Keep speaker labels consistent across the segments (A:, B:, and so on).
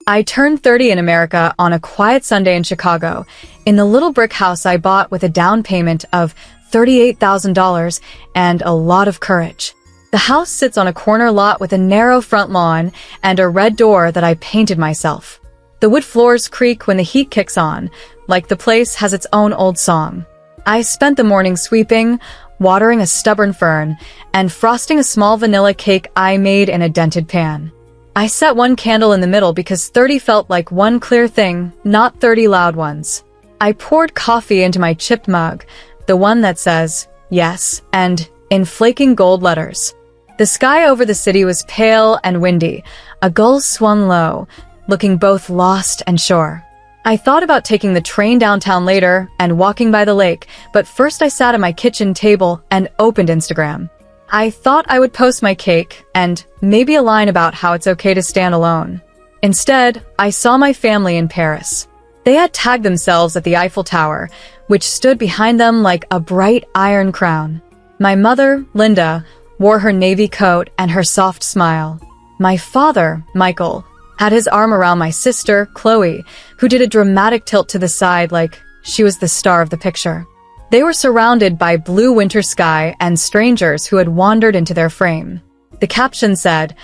A: I turned 30 in America on a quiet Sunday in Chicago, in the little brick house I bought with a down payment of $38,000 and a lot of courage. The house sits on a corner lot with a narrow front lawn and a red door that I painted myself. The wood floors creak when the heat kicks on, like the place has its own old song. I spent the morning sweeping, watering a stubborn fern, and frosting a small vanilla cake I made in a dented pan. I set one candle in the middle because 30 felt like one clear thing, not 30 loud ones. I poured coffee into my chipped mug, the one that says, yes, and in flaking gold letters. The sky over the city was pale and windy. A gull swung low, looking both lost and sure. I thought about taking the train downtown later and walking by the lake, but first I sat at my kitchen table and opened Instagram. I thought I would post my cake and maybe a line about how it's okay to stand alone. Instead, I saw my family in Paris. They had tagged themselves at the Eiffel Tower, which stood behind them like a bright iron crown. My mother, Linda, wore her navy coat and her soft smile. My father, Michael, had his arm around my sister, Chloe, who did a dramatic tilt to the side like she was the star of the picture. They were surrounded by blue winter sky and strangers who had wandered into their frame. The caption said,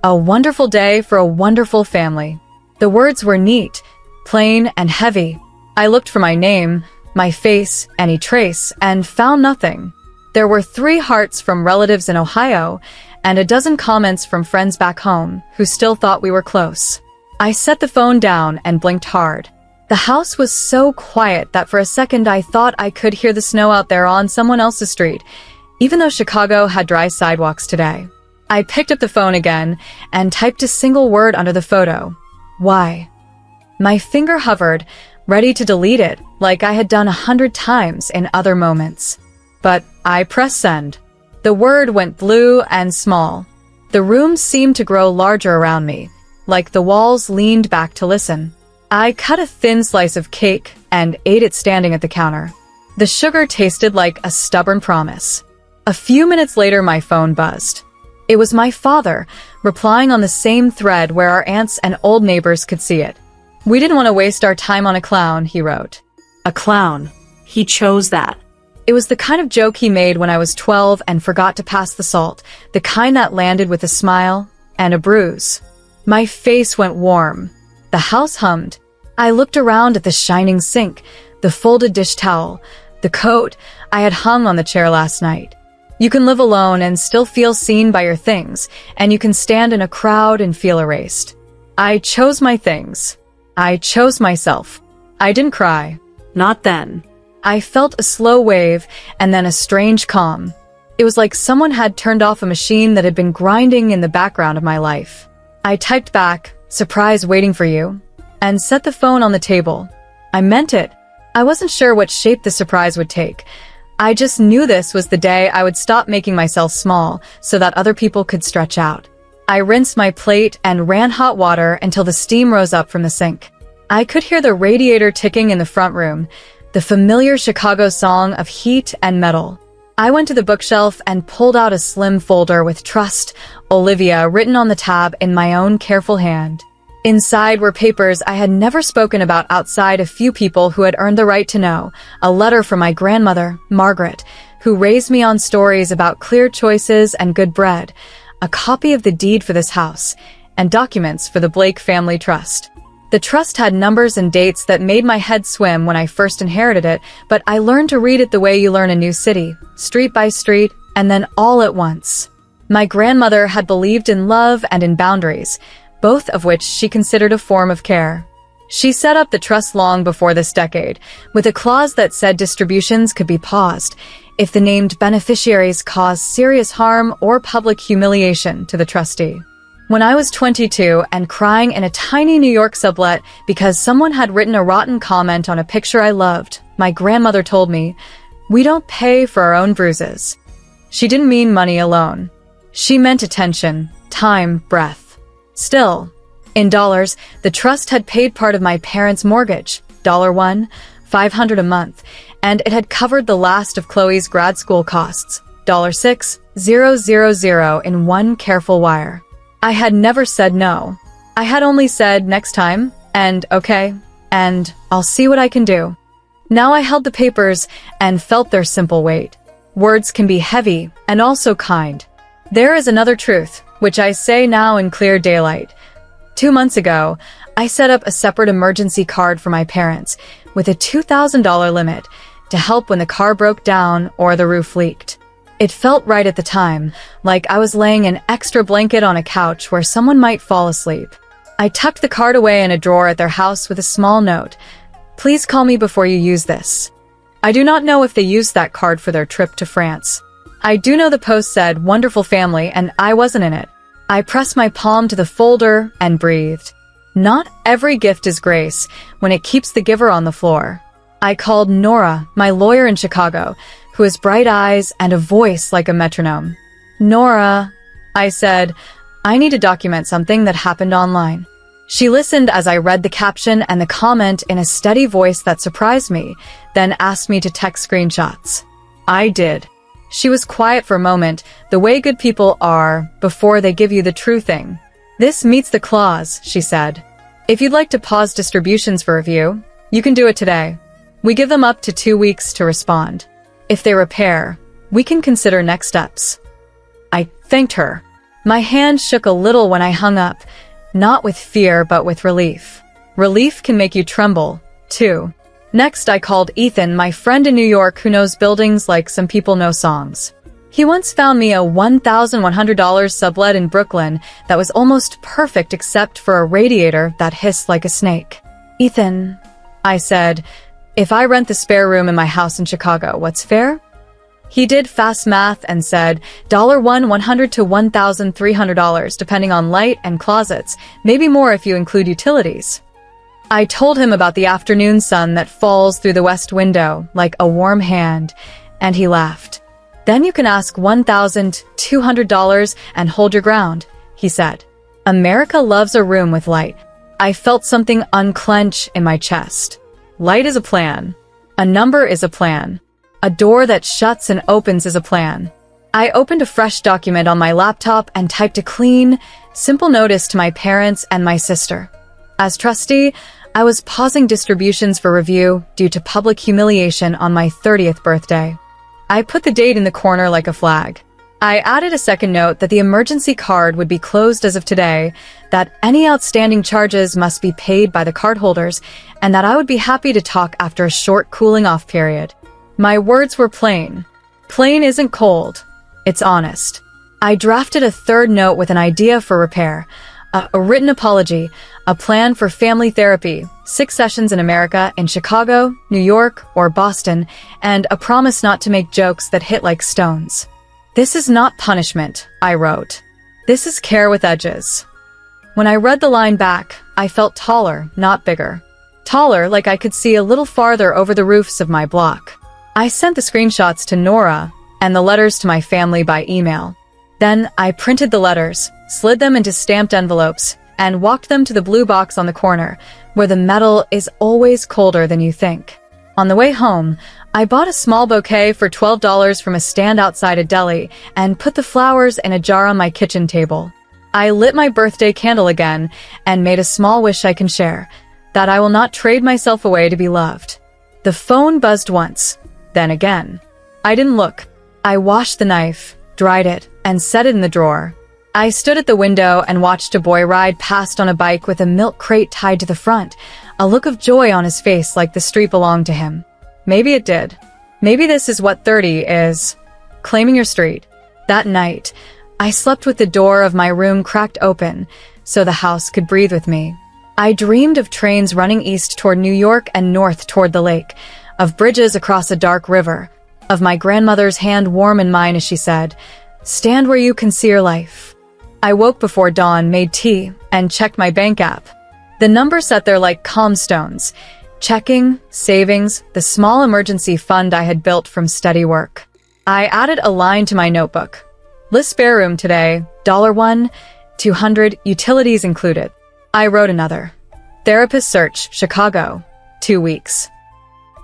A: "A wonderful day for a wonderful family." The words were neat, plain, and heavy. I looked for my name, my face, any trace, and found nothing. There were 3 hearts from relatives in Ohio, and a dozen comments from friends back home who still thought we were close. I set the phone down and blinked hard. The house was so quiet that for a second I thought I could hear the snow out there on someone else's street, even though Chicago had dry sidewalks today. I picked up the phone again and typed a single word under the photo. Why? My finger hovered, ready to delete it, like I had done 100 times in other moments. But I pressed send. The word went blue and small. The room seemed to grow larger around me, like the walls leaned back to listen. I cut a thin slice of cake and ate it standing at the counter. The sugar tasted like a stubborn promise. A few minutes later, my phone buzzed. It was my father, replying on the same thread where our aunts and old neighbors could see it. "We didn't want to waste our time on a clown," he wrote.
B: A clown. He chose that.
A: It was the kind of joke he made when I was 12 and forgot to pass the salt, the kind that landed with a smile and a bruise. My face went warm. The house hummed. I looked around at the shining sink, the folded dish towel, the coat I had hung on the chair last night. You can live alone and still feel seen by your things, and you can stand in a crowd and feel erased. I chose my things. I chose myself. I didn't cry.
B: Not then.
A: I felt a slow wave and then a strange calm. It was like someone had turned off a machine that had been grinding in the background of my life. I typed back, "Surprise waiting for you," and set the phone on the table. I meant it. I wasn't sure what shape the surprise would take. I just knew this was the day I would stop making myself small so that other people could stretch out. I rinsed my plate and ran hot water until the steam rose up from the sink. I could hear the radiator ticking in the front room, the familiar Chicago song of heat and metal. I went to the bookshelf and pulled out a slim folder with "Trust, Olivia" written on the tab in my own careful hand. Inside were papers I had never spoken about outside a few people who had earned the right to know, a letter from my grandmother, Margaret, who raised me on stories about clear choices and good bread, a copy of the deed for this house, and documents for the Blake Family Trust. The trust had numbers and dates that made my head swim when I first inherited it, but I learned to read it the way you learn a new city, street by street, and then all at once. My grandmother had believed in love and in boundaries, both of which she considered a form of care. She set up the trust long before this decade, with a clause that said distributions could be paused if the named beneficiaries caused serious harm or public humiliation to the trustee. When I was 22 and crying in a tiny New York sublet because someone had written a rotten comment on a picture I loved, my grandmother told me, "We don't pay for our own bruises." She didn't mean money alone. She meant attention, time, breath. Still, in dollars, the trust had paid part of my parents' mortgage, $1, $500 a month, and it had covered the last of Chloe's grad school costs, $6,000 in one careful wire. I had never said no. I had only said next time, and okay, and I'll see what I can do. Now I held the papers and felt their simple weight. Words can be heavy and also kind. There is another truth, which I say now in clear daylight. 2 months ago, I set up a separate emergency card for my parents with a $2,000 limit to help when the car broke down or the roof leaked. It felt right at the time, like I was laying an extra blanket on a couch where someone might fall asleep. I tucked the card away in a drawer at their house with a small note. Please call me before you use this. I do not know if they used that card for their trip to France. I do know the post said wonderful family and I wasn't in it. I pressed my palm to the folder and breathed. Not every gift is grace when it keeps the giver on the floor. I called Nora, my lawyer in Chicago, who has bright eyes and a voice like a metronome. Nora, I said, I need to document something that happened online. She listened as I read the caption and the comment in a steady voice that surprised me, then asked me to text screenshots. I did. She was quiet for a moment, the way good people are, before they give you the true thing. This meets the clause, she said. If you'd like to pause distributions for review, you can do it today. We give them up to 2 weeks to respond. If they repair, we can consider next steps. I thanked her. My hand shook a little when I hung up, not with fear but with relief. Relief can make you tremble, too. Next, I called Ethan, my friend in New York who knows buildings like some people know songs. He once found me a $1,100 sublet in Brooklyn that was almost perfect except for a radiator that hissed like a snake. Ethan, I said, if I rent the spare room in my house in Chicago, what's fair? He did fast math and said, $100 to $1,300 depending on light and closets, maybe more if you include utilities. I told him about the afternoon sun that falls through the west window like a warm hand, and he laughed. Then you can ask $1,200 and hold your ground, he said. America loves a room with light. I felt something unclench in my chest. Light is a plan. A number is a plan. A door that shuts and opens is a plan. I opened a fresh document on my laptop and typed a clean, simple notice to my parents and my sister. As trustee, I was pausing distributions for review due to public humiliation on my 30th birthday. I put the date in the corner like a flag. I added a second note that the emergency card would be closed as of today, that any outstanding charges must be paid by the cardholders, and that I would be happy to talk after a short cooling-off period. My words were plain. Plain isn't cold. It's honest. I drafted a third note with an idea for repair, a written apology, a plan for family therapy, 6 sessions in America, in Chicago, New York, or Boston, and a promise not to make jokes that hit like stones. This is not punishment, I wrote. This is care with edges. When I read the line back, I felt taller, not bigger. Taller, like I could see a little farther over the roofs of my block. I sent the screenshots to Nora and the letters to my family by email. Then I printed the letters, slid them into stamped envelopes, and walked them to the blue box on the corner, where the metal is always colder than you think. On the way home, I bought a small bouquet for $12 from a stand outside a deli and put the flowers in a jar on my kitchen table. I lit my birthday candle again and made a small wish I can share, that I will not trade myself away to be loved. The phone buzzed once, then again. I didn't look. I washed the knife, dried it, and set it in the drawer. I stood at the window and watched a boy ride past on a bike with a milk crate tied to the front, a look of joy on his face like the street belonged to him. Maybe it did. Maybe this is what 30 is. Claiming your street. That night, I slept with the door of my room cracked open so the house could breathe with me. I dreamed of trains running east toward New York and north toward the lake, of bridges across a dark river, of my grandmother's hand warm in mine as she said, "Stand where you can see your life." I woke before dawn, made tea, and checked my bank app. The numbers sat there like calm stones. Checking, savings, the small emergency fund I had built from steady work. I added a line to my notebook. List spare room today, $1, $200, utilities included. I wrote another. Therapist search, Chicago, 2 weeks.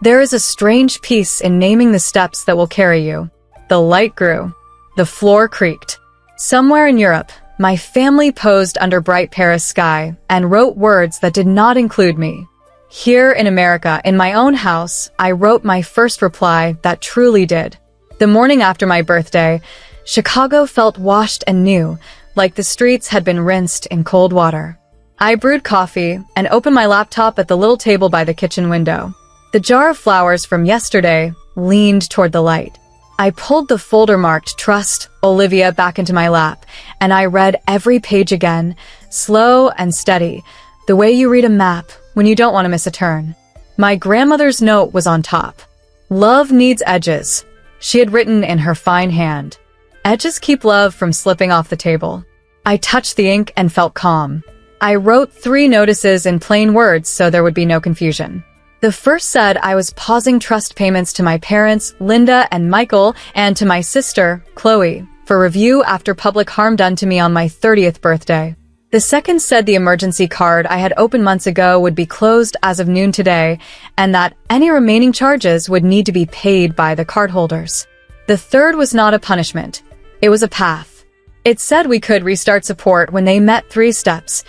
A: There is a strange peace in naming the steps that will carry you. The light grew. The floor creaked. Somewhere in Europe, My family posed under bright Paris sky and wrote words that did not include me. Here in America, in my own house, I wrote my first reply that truly did. The morning after my birthday, Chicago felt washed and new, like the streets had been rinsed in cold water. I brewed coffee and opened my laptop at the little table by the kitchen window. The jar of flowers from yesterday leaned toward the light. I pulled the folder marked Trust, Olivia back into my lap, and I read every page again, slow and steady, the way you read a map when you don't want to miss a turn. My grandmother's note was on top. Love needs edges, she had written in her fine hand. Edges keep love from slipping off the table. I touched the ink and felt calm. I wrote 3 notices in plain words so there would be no confusion. The first said I was pausing trust payments to my parents, Linda and Michael, and to my sister, Chloe, for review after public harm done to me on my 30th birthday. The second said the emergency card I had opened months ago would be closed as of noon today, and that any remaining charges would need to be paid by the cardholders. The third was not a punishment. It was a path. It said we could restart support when they met 3 steps.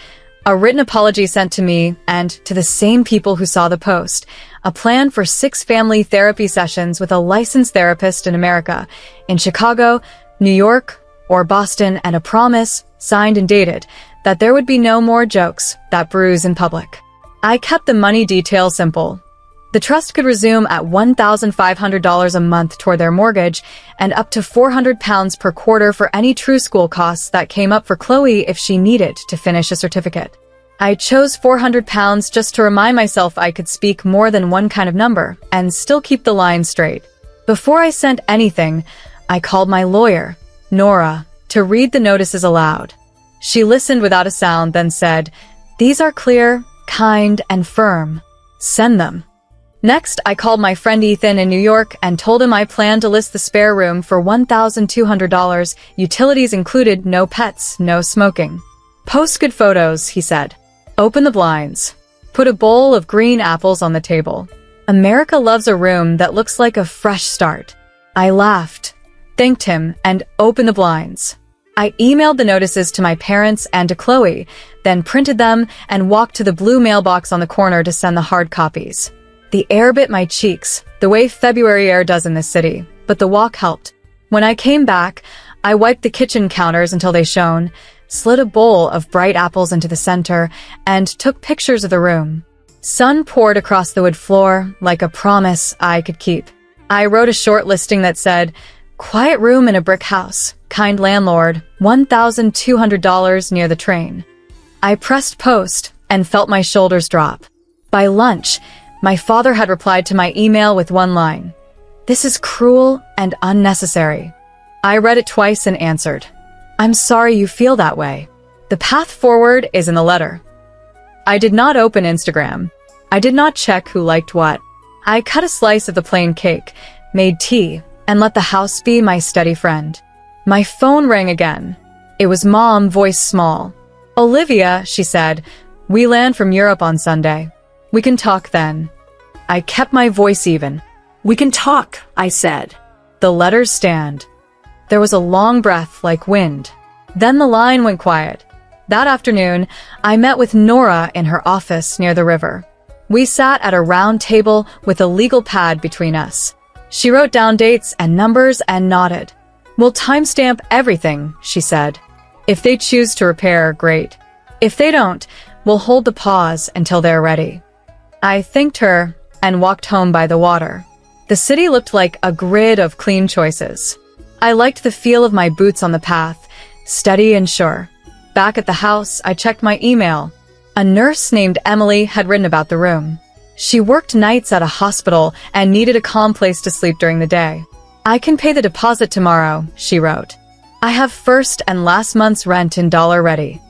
A: A written apology sent to me and to the same people who saw the post. A plan for 6 family therapy sessions with a licensed therapist in America, in Chicago, New York, or Boston, and a promise, signed and dated, that there would be no more jokes that bruise in public. I kept the money details simple. The trust could resume at $1,500 a month toward their mortgage and up to £400 per quarter for any true school costs that came up for Chloe if she needed to finish a certificate. I chose £400 just to remind myself I could speak more than one kind of number and still keep the line straight. Before I sent anything, I called my lawyer, Nora, to read the notices aloud. She listened without a sound, then said, "These are clear, kind, and firm. Send them." Next, I called my friend Ethan in New York and told him I planned to list the spare room for $1,200, utilities included, no pets, no smoking. "Post good photos," he said. "Open the blinds. Put a bowl of green apples on the table. America loves a room that looks like a fresh start." I laughed, thanked him, and opened the blinds. I emailed the notices to my parents and to Chloe, then printed them and walked to the blue mailbox on the corner to send the hard copies. The air bit my cheeks, the way February air does in this city, but the walk helped. When I came back, I wiped the kitchen counters until they shone, slid a bowl of bright apples into the center, and took pictures of the room. Sun poured across the wood floor like a promise I could keep. I wrote a short listing that said, "Quiet room in a brick house, kind landlord, $1,200 near the train." I pressed post and felt my shoulders drop. By lunch, my father had replied to my email with one line, "This is cruel and unnecessary." I read it twice and answered, "I'm sorry you feel that way. The path forward is in the letter." I did not open Instagram. I did not check who liked what. I cut a slice of the plain cake, made tea, and let the house be my steady friend. My phone rang again. It was Mom, voice small. "Olivia," she said, "we land from Europe on Sunday. We can talk then." I kept my voice even.
B: "We can talk," I said.
A: "The letters stand." There was a long breath like wind. Then the line went quiet. That afternoon, I met with Nora in her office near the river. We sat at a round table with a legal pad between us. She wrote down dates and numbers and nodded. "We'll timestamp everything," she said. "If they choose to repair, great. If they don't, we'll hold the pause until they're ready." I thanked her and walked home by the water. The city looked like a grid of clean choices. I liked the feel of my boots on the path, steady and sure. Back at the house, I checked my email. A nurse named Emily had written about the room. She worked nights at a hospital and needed a calm place to sleep during the day. "I can pay the deposit tomorrow," she wrote. "I have first and last month's rent in dollar ready."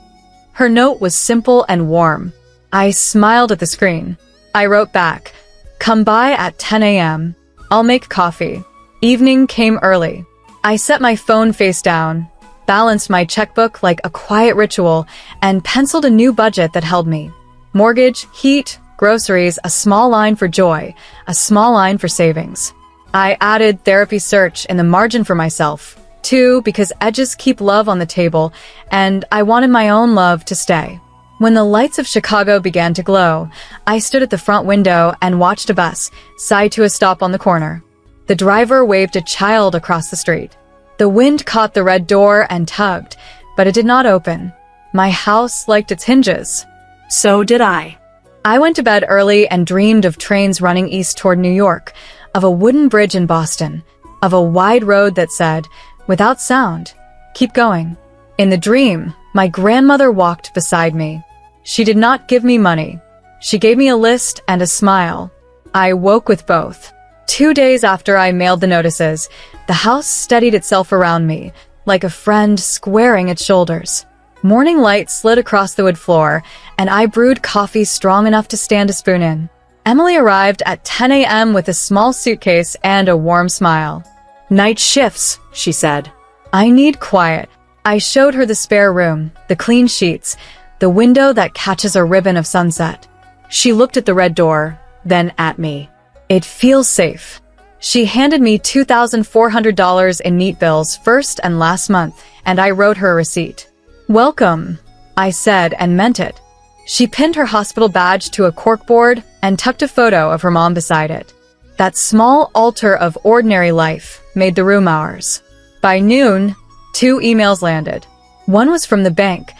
A: Her note was simple and warm. I smiled at the screen. I wrote back, "Come by at 10 a.m. I'll make coffee." Evening came early. I set my phone face down, balanced my checkbook like a quiet ritual, and penciled a new budget that held me. Mortgage, heat, groceries, a small line for joy, a small line for savings. I added therapy search in the margin for myself, 2, because edges keep love on the table, and I wanted my own love to stay. When the lights of Chicago began to glow, I stood at the front window and watched a bus side to a stop on the corner. The driver waved a child across the street. The wind caught the red door and tugged, but it did not open. My house liked its hinges.
B: So did I.
A: I went to bed early and dreamed of trains running east toward New York, of a wooden bridge in Boston, of a wide road that said, without sound, keep going. In the dream, my grandmother walked beside me. She did not give me money. She gave me a list and a smile. I woke with both. 2 days after I mailed the notices, the house steadied itself around me, like a friend squaring its shoulders. Morning light slid across the wood floor, and I brewed coffee strong enough to stand a spoon in. Emily arrived at 10 a.m. with a small suitcase and a warm smile.
B: Night shifts, she said.
A: I need quiet. I showed her the spare room, the clean sheets, the window that catches a ribbon of sunset. She looked at the red door, then at me. It feels safe. She handed me $2,400 in neat bills first and last month, and I wrote her a receipt. Welcome, I said and meant it. She pinned her hospital badge to a corkboard and tucked a photo of her mom beside it. That small altar of ordinary life made the room ours. By noon, 2 emails landed. One was from the bank.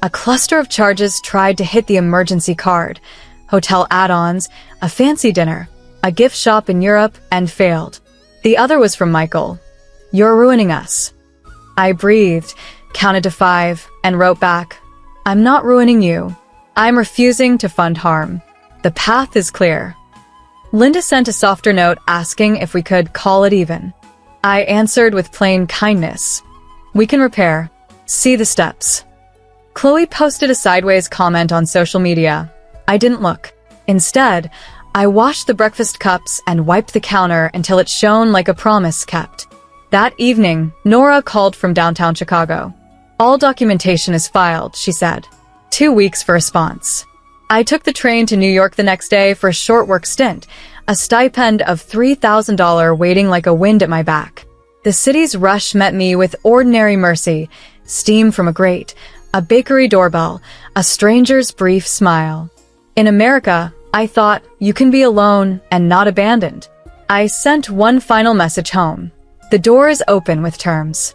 A: A cluster of charges tried to hit the emergency card. Hotel add-ons, a fancy dinner, a gift shop in Europe, and failed. The other was from Michael. You're ruining us. I breathed, counted to 5, and wrote back, I'm not ruining you. I'm refusing to fund harm. The path is clear. Linda sent a softer note asking if we could call it even. I answered with plain kindness. We can repair. See the steps. Chloe posted a sideways comment on social media. I didn't look. Instead, I washed the breakfast cups and wiped the counter until it shone like a promise kept. That evening, Nora called from downtown Chicago. All documentation is filed, she said. 2 weeks for response. I took the train to New York the next day for a short work stint, a stipend of $3,000 waiting like a wind at my back. The city's rush met me with ordinary mercy, steam from a grate, a bakery doorbell, a stranger's brief smile. In America, I thought, you can be alone and not abandoned. I sent one final message home. The door is open with terms.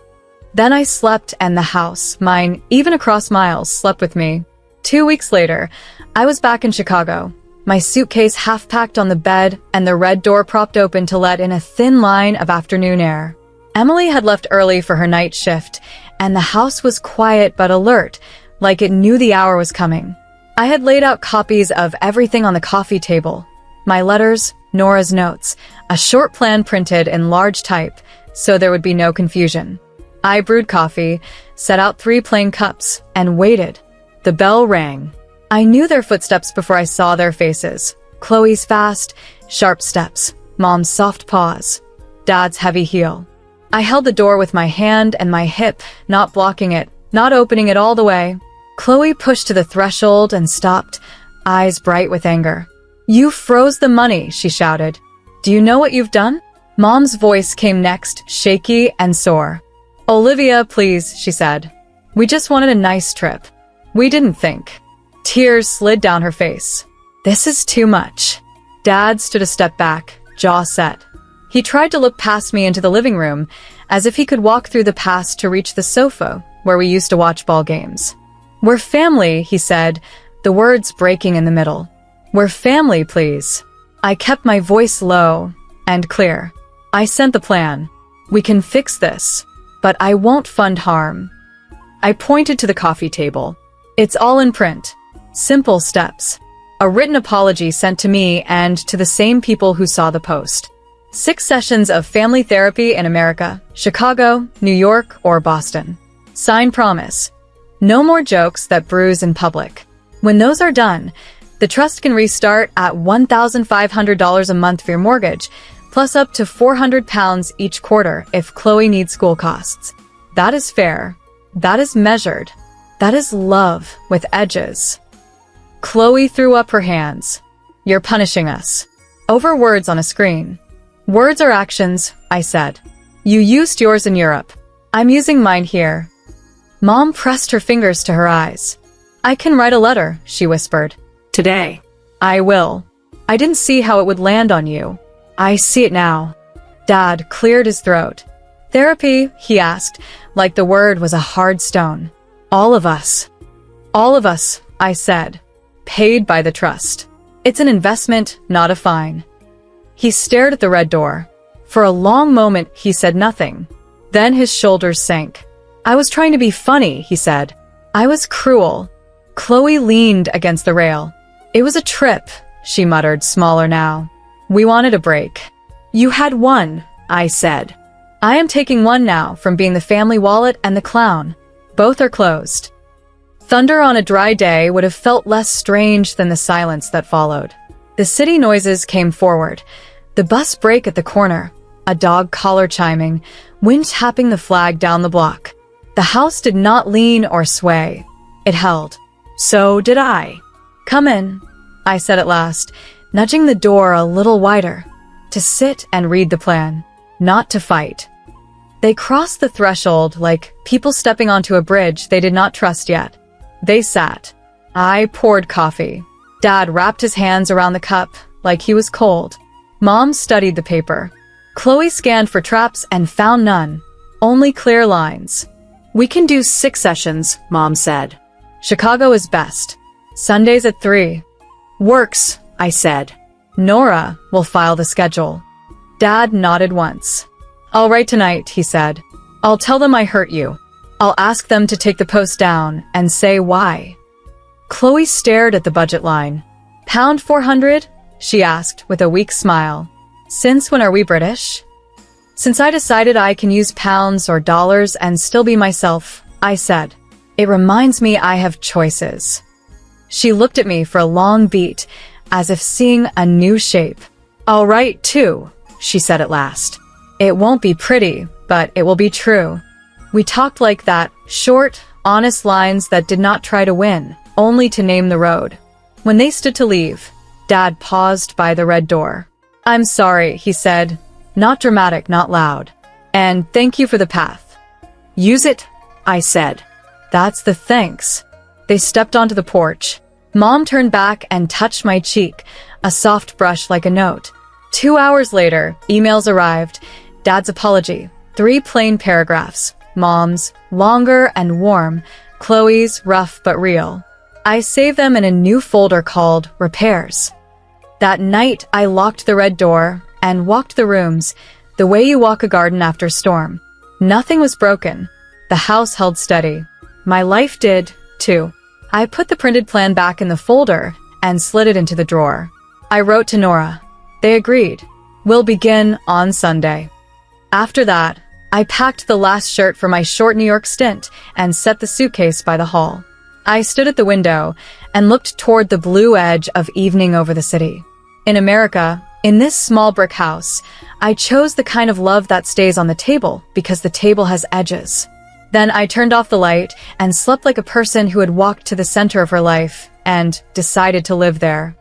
A: Then I slept and the house, mine, even across miles, slept with me. 2 weeks later, I was back in Chicago, my suitcase half-packed on the bed and the red door propped open to let in a thin line of afternoon air. Emily had left early for her night shift, and the house was quiet but alert, like it knew the hour was coming. I had laid out copies of everything on the coffee table. My letters, Nora's notes, a short plan printed in large type, so there would be no confusion. I brewed coffee, set out 3 plain cups, and waited. The bell rang. I knew their footsteps before I saw their faces. Chloe's fast, sharp steps, Mom's soft pause, Dad's heavy heel. I held the door with my hand and my hip, not blocking it, not opening it all the way. Chloe pushed to the threshold and stopped, eyes bright with anger. You froze the money, she shouted. Do you know what you've done? Mom's voice came next, shaky and sore. Olivia, please, she said. We just wanted a nice trip. We didn't think. Tears slid down her face. This is too much. Dad stood a step back, jaw set. He tried to look past me into the living room, as if he could walk through the past to reach the sofa where we used to watch ball games. We're family, he said, the words breaking in the middle. We're family, please. I kept my voice low and clear. I sent the plan. We can fix this, but I won't fund harm. I pointed to the coffee table. It's all in print. Simple steps. A written apology sent to me and to the same people who saw the post. 6 sessions of family therapy in America, Chicago, New York, or Boston. Sign promise. No more jokes that bruise in public. When those are done, the trust can restart at $1,500 a month for your mortgage, plus up to £400 each quarter if Chloe needs school costs. That is fair. That is measured. That is love with edges. Chloe threw up her hands. You're punishing us. Over words on a screen. Words are actions, I said. You used yours in Europe. I'm using mine here. Mom pressed her fingers to her eyes. I can write a letter, she whispered.
B: Today.
A: I will. I didn't see how it would land on you. I see it now. Dad cleared his throat. Therapy, he asked, like the word was a hard stone. All of us. All of us, I said. Paid by the trust. It's an investment, not a fine. He stared at the red door. For a long moment, he said nothing. Then his shoulders sank. I was trying to be funny, he said. I was cruel. Chloe leaned against the rail. It was a trip, she muttered, smaller now. We wanted a break. You had one, I said. I am taking one now from being the family wallet and the clown. Both are closed. Thunder on a dry day would have felt less strange than the silence that followed. The city noises came forward. The bus brake at the corner, a dog collar chiming, wind tapping the flag down the block. The house did not lean or sway. It held. So did I. Come in, I said at last, nudging the door a little wider, to sit and read the plan, not to fight. They crossed the threshold like people stepping onto a bridge they did not trust yet. They sat. I poured coffee. Dad wrapped his hands around the cup like he was cold. Mom studied the paper. Chloe scanned for traps and found none, only clear lines.
B: We can do 6 sessions, Mom said.
A: Chicago is best. Sundays at 3.
B: Works, I said.
A: Nora will file the schedule. Dad nodded once. I'll write tonight, he said. I'll tell them I hurt you. I'll ask them to take the post down and say why. Chloe stared at the budget line. Pound 400? She asked with a weak smile. Since when are we British? Since I decided I can use pounds or dollars and still be myself, I said. It reminds me I have choices. She looked at me for a long beat, as if seeing a new shape. I'll write too, she said at last. It won't be pretty, but it will be true. We talked like that, short, honest lines that did not try to win, only to name the road. When they stood to leave, Dad paused by the red door. I'm sorry, he said, not dramatic, not loud. And thank you for the path.
B: Use it, I said.
A: That's the thanks. They stepped onto the porch. Mom turned back and touched my cheek, a soft brush like a note. 2 hours later, emails arrived. Dad's apology. 3 plain paragraphs. Mom's, longer and warm. Chloe's, rough but real. I saved them in a new folder called Repairs. That night, I locked the red door and walked the rooms, the way you walk a garden after a storm. Nothing was broken. The house held steady. My life did, too. I put the printed plan back in the folder and slid it into the drawer. I wrote to Nora. They agreed. We'll begin on Sunday. After that, I packed the last shirt for my short New York stint and set the suitcase by the hall. I stood at the window and looked toward the blue edge of evening over the city. In America, in this small brick house, I chose the kind of love that stays on the table because the table has edges. Then I turned off the light and slept like a person who had walked to the center of her life and decided to live there.